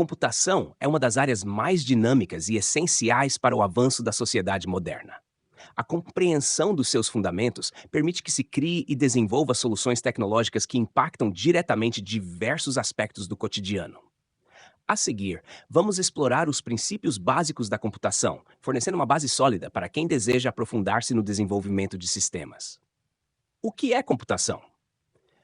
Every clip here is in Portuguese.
computação é uma das áreas mais dinâmicas e essenciais para o avanço da sociedade moderna. A compreensão dos seus fundamentos permite que se crie e desenvolva soluções tecnológicas que impactam diretamente diversos aspectos do cotidiano. A seguir, vamos explorar os princípios básicos da computação, fornecendo uma base sólida para quem deseja aprofundar-se no desenvolvimento de sistemas. O que é computação?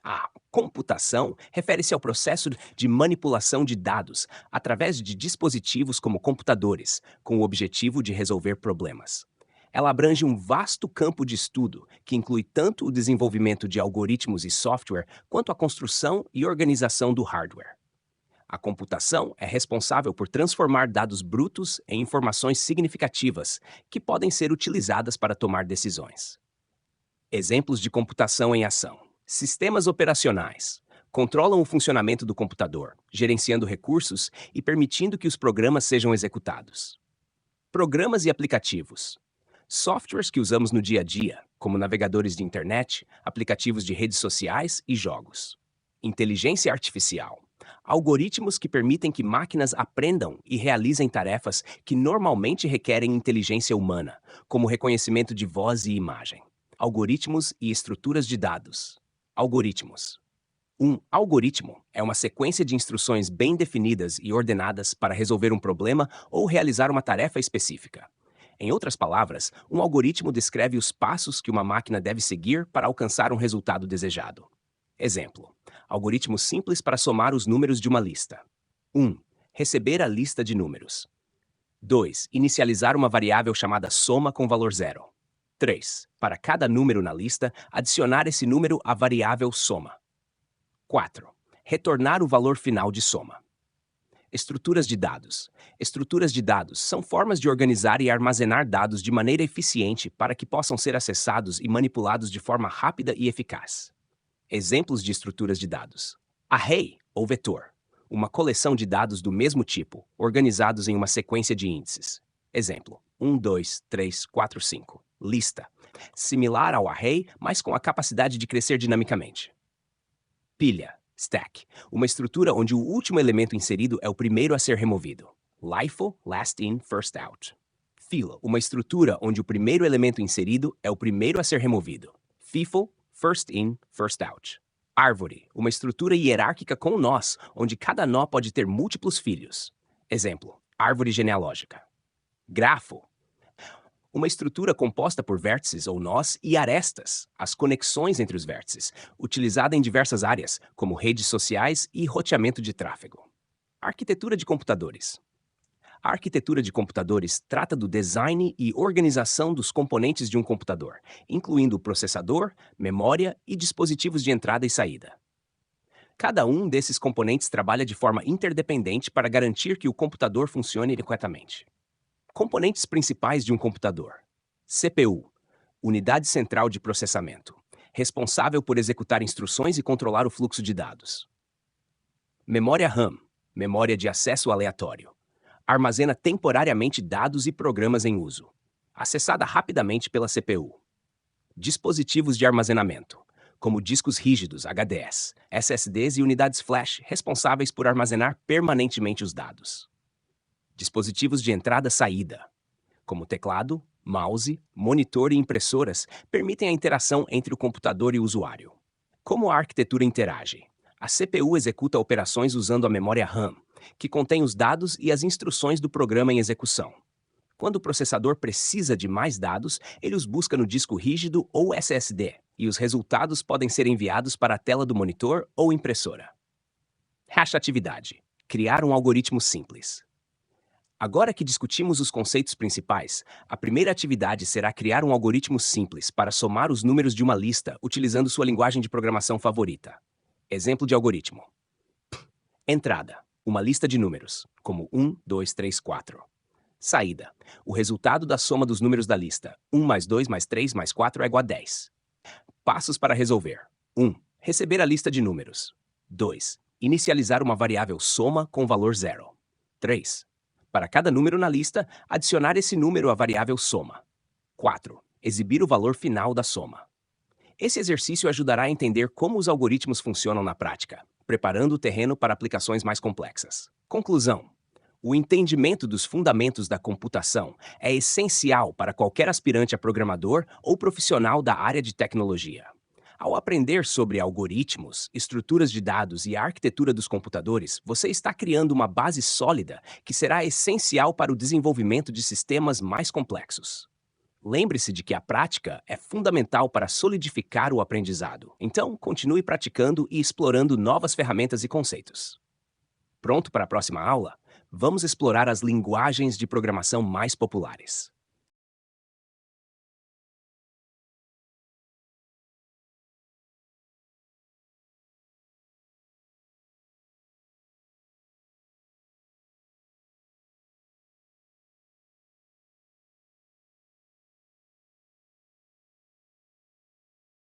A computação refere-se ao processo de manipulação de dados através de dispositivos como computadores, com o objetivo de resolver problemas. Ela abrange um vasto campo de estudo, que inclui tanto o desenvolvimento de algoritmos e software, quanto a construção e organização do hardware. A computação é responsável por transformar dados brutos em informações significativas, que podem ser utilizadas para tomar decisões. Exemplos de computação em ação. Sistemas operacionais. Controlam o funcionamento do computador, gerenciando recursos e permitindo que os programas sejam executados. Programas e aplicativos. Softwares que usamos no dia a dia, como navegadores de internet, aplicativos de redes sociais e jogos. Inteligência artificial. Algoritmos que permitem que máquinas aprendam e realizem tarefas que normalmente requerem inteligência humana, como reconhecimento de voz e imagem. Algoritmos e estruturas de dados. Algoritmos. Um algoritmo é uma sequência de instruções bem definidas e ordenadas para resolver um problema ou realizar uma tarefa específica. Em outras palavras, um algoritmo descreve os passos que uma máquina deve seguir para alcançar um resultado desejado. Exemplo: algoritmo simples para somar os números de uma lista. 1. Receber a lista de números. 2. Inicializar uma variável chamada soma com valor 0. 3. Para cada número na lista, adicionar esse número à variável soma. 4. Retornar o valor final de soma. Estruturas de dados. Estruturas de dados são formas de organizar e armazenar dados de maneira eficiente para que possam ser acessados e manipulados de forma rápida e eficaz. Exemplos de estruturas de dados. Array, ou vetor. Uma coleção de dados do mesmo tipo, organizados em uma sequência de índices. Exemplo: 1, 2, 3, 4, 5. Lista. Similar ao array, mas com a capacidade de crescer dinamicamente. Pilha, stack. Uma estrutura onde o último elemento inserido é o primeiro a ser removido. LIFO, last in, first out. Fila. Uma estrutura onde o primeiro elemento inserido é o primeiro a ser removido. FIFO, first in, first out. Árvore. Uma estrutura hierárquica com nós, onde cada nó pode ter múltiplos filhos. Exemplo: árvore genealógica. Grafo. Uma estrutura composta por vértices ou nós e arestas, as conexões entre os vértices, utilizada em diversas áreas, como redes sociais e roteamento de tráfego. Arquitetura de computadores. A arquitetura de computadores trata do design e organização dos componentes de um computador, incluindo o processador, memória e dispositivos de entrada e saída. Cada um desses componentes trabalha de forma interdependente para garantir que o computador funcione adequadamente. Componentes principais de um computador. CPU, Unidade Central de Processamento, responsável por executar instruções e controlar o fluxo de dados. Memória RAM, memória de acesso aleatório. Armazena temporariamente dados e programas em uso, acessada rapidamente pela CPU. Dispositivos de armazenamento, como discos rígidos HDDs, SSDs e unidades flash, responsáveis por armazenar permanentemente os dados. Dispositivos de entrada-saída, como teclado, mouse, monitor e impressoras, permitem a interação entre o computador e o usuário. Como a arquitetura interage? A CPU executa operações usando a memória RAM, que contém os dados e as instruções do programa em execução. Quando o processador precisa de mais dados, ele os busca no disco rígido ou SSD, e os resultados podem ser enviados para a tela do monitor ou impressora. Hash-atividade. Criar um algoritmo simples. Agora que discutimos os conceitos principais, a primeira atividade será criar um algoritmo simples para somar os números de uma lista utilizando sua linguagem de programação favorita. Exemplo de algoritmo. Entrada. Uma lista de números, como 1, 2, 3, 4. Saída. O resultado da soma dos números da lista. 1 mais 2 mais 3 mais 4 é igual a 10. Passos para resolver. 1. Receber a lista de números. 2. Inicializar uma variável soma com valor 0. 3. Para cada número na lista, adicionar esse número à variável soma. 4. Exibir o valor final da soma. Esse exercício ajudará a entender como os algoritmos funcionam na prática, preparando o terreno para aplicações mais complexas. Conclusão: o entendimento dos fundamentos da computação é essencial para qualquer aspirante a programador ou profissional da área de tecnologia. Ao aprender sobre algoritmos, estruturas de dados e a arquitetura dos computadores, você está criando uma base sólida que será essencial para o desenvolvimento de sistemas mais complexos. Lembre-se de que a prática é fundamental para solidificar o aprendizado. Então, continue praticando e explorando novas ferramentas e conceitos. Pronto para a próxima aula? Vamos explorar as linguagens de programação mais populares.